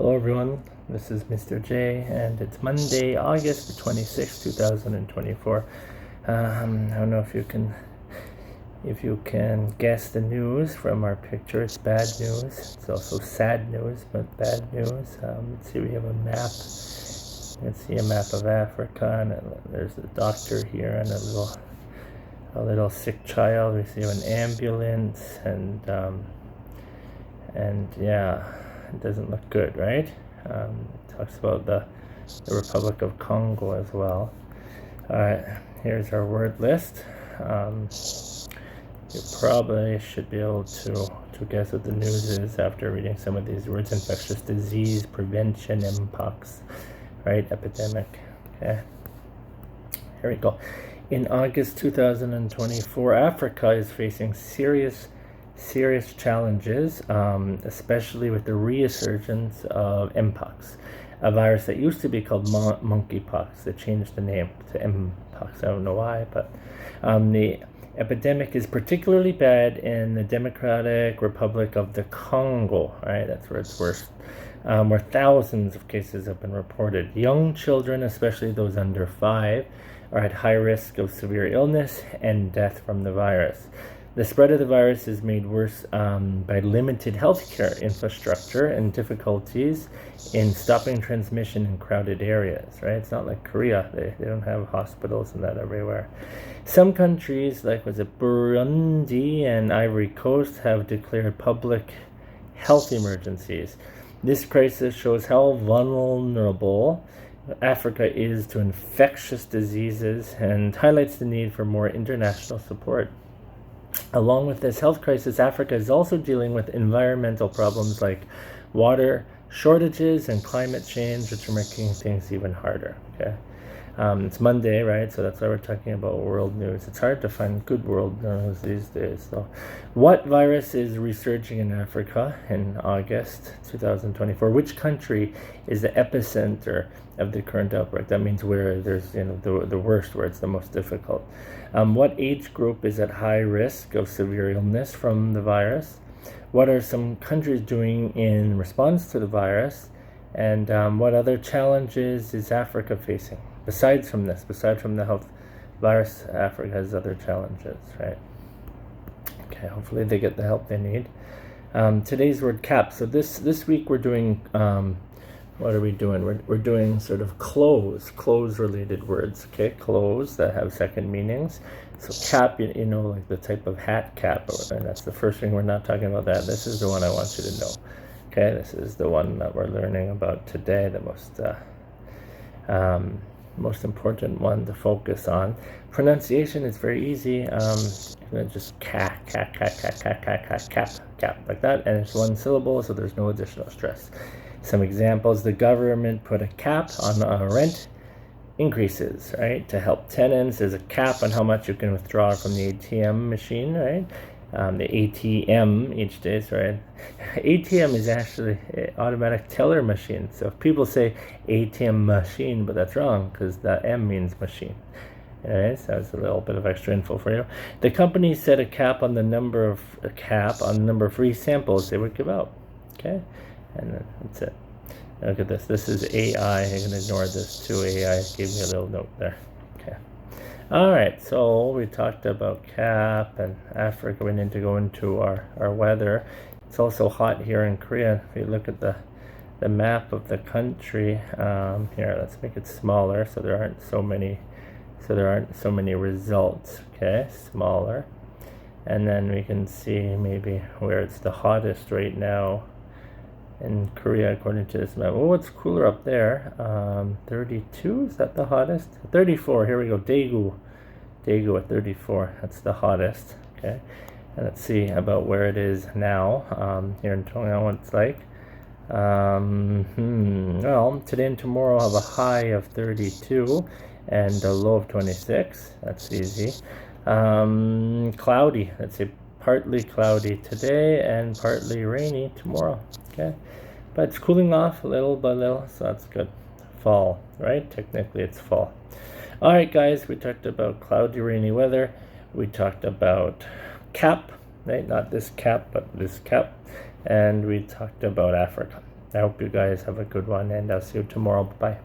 Hello everyone, this is Mr. J and it's Monday, August 26, 2024. I don't know if you can guess the news from our picture. It's bad news. It's also sad news, but bad news. Let's see, we have a map. Let's see a map of Africa, and there's the doctor here and a little sick child. We see an ambulance, and yeah, it doesn't look good, right? It talks about the Republic of Congo as well. All right, here's our word list. You probably should be able to guess what the news is after reading some of these words: infectious disease, prevention, mpox, right? Epidemic. Okay, here we go. In August 2024, Africa is facing serious challenges, especially with the resurgence of mpox, a virus that used to be called monkeypox. They changed the name to mpox. I don't know why, but the epidemic is particularly bad in the Democratic Republic of the Congo, right? That's where it's worst, where thousands of cases have been reported. Young children, especially those under 5, are at high risk of severe illness and death from the virus. The spread of the virus is made worse by limited healthcare infrastructure and difficulties in stopping transmission in crowded areas, right? It's not like Korea. They don't have hospitals and that everywhere. Some countries, like Burundi and Ivory Coast, have declared public health emergencies. This crisis shows how vulnerable Africa is to infectious diseases and highlights the need for more international support. Along with this health crisis, Africa is also dealing with environmental problems like water shortages and climate change, which are making things even harder. Okay, it's Monday, right? So that's why we're talking about world news. It's hard to find good world news these days. So, what virus is resurging in Africa in August 2024? Which country is the epicenter of the current outbreak? That means where there's the worst, where it's the most difficult. What age group is at high risk of severe illness from the virus? What are some countries doing in response to the virus? And what other challenges is Africa facing? Besides from the health virus, Africa has other challenges, right? Okay, hopefully they get the help they need. Today's word cap. So this week we're doing, what are we doing? We're doing sort of clothes related words, okay? Clothes that have second meanings. So cap, you know, like the type of hat cap, and that's the first thing. We're not talking about that. This is the one I want you to know. Okay, this is the one that we're learning about today, the most important one to focus on. Pronunciation is very easy. Just cap, like that, and it's one syllable, so there's no additional stress. Some examples: the government put a cap on rent increases, right? To help tenants, there's a cap on how much you can withdraw from the ATM machine, right? The ATM each day, right? ATM is actually automatic teller machine. So if people say ATM machine, but that's wrong because the M means machine. Alright, so that's a little bit of extra info for you. The company set a cap on the number of free samples they would give out. Okay, and that's it. Look at this. This is AI. I can ignore this too. AI gave me a little note there. Okay. All right. So we talked about cap and Africa. We need to go into our weather. It's also hot here in Korea. If you look at the map of the country, here, let's make it smaller so there aren't so many results. Okay, smaller, and then we can see maybe where it's the hottest right now in Korea according to this map. Oh, it's cooler up there. 32, is that the hottest? 34, here we go. Daegu at 34, that's the hottest. Okay, and let's see about where it is now. Here in Tonga, what it's like. Well, today and tomorrow I'll have a high of 32 and a low of 26. That's easy. Cloudy, let's say partly cloudy today and partly rainy tomorrow. Okay, but it's cooling off little by little, so that's good. Fall, right? Technically it's fall. All right, guys, we talked about cloudy, rainy weather. We talked about cap, right? Not this cap, but this cap. And we talked about Africa. I hope you guys have a good one, and I'll see you tomorrow. Bye.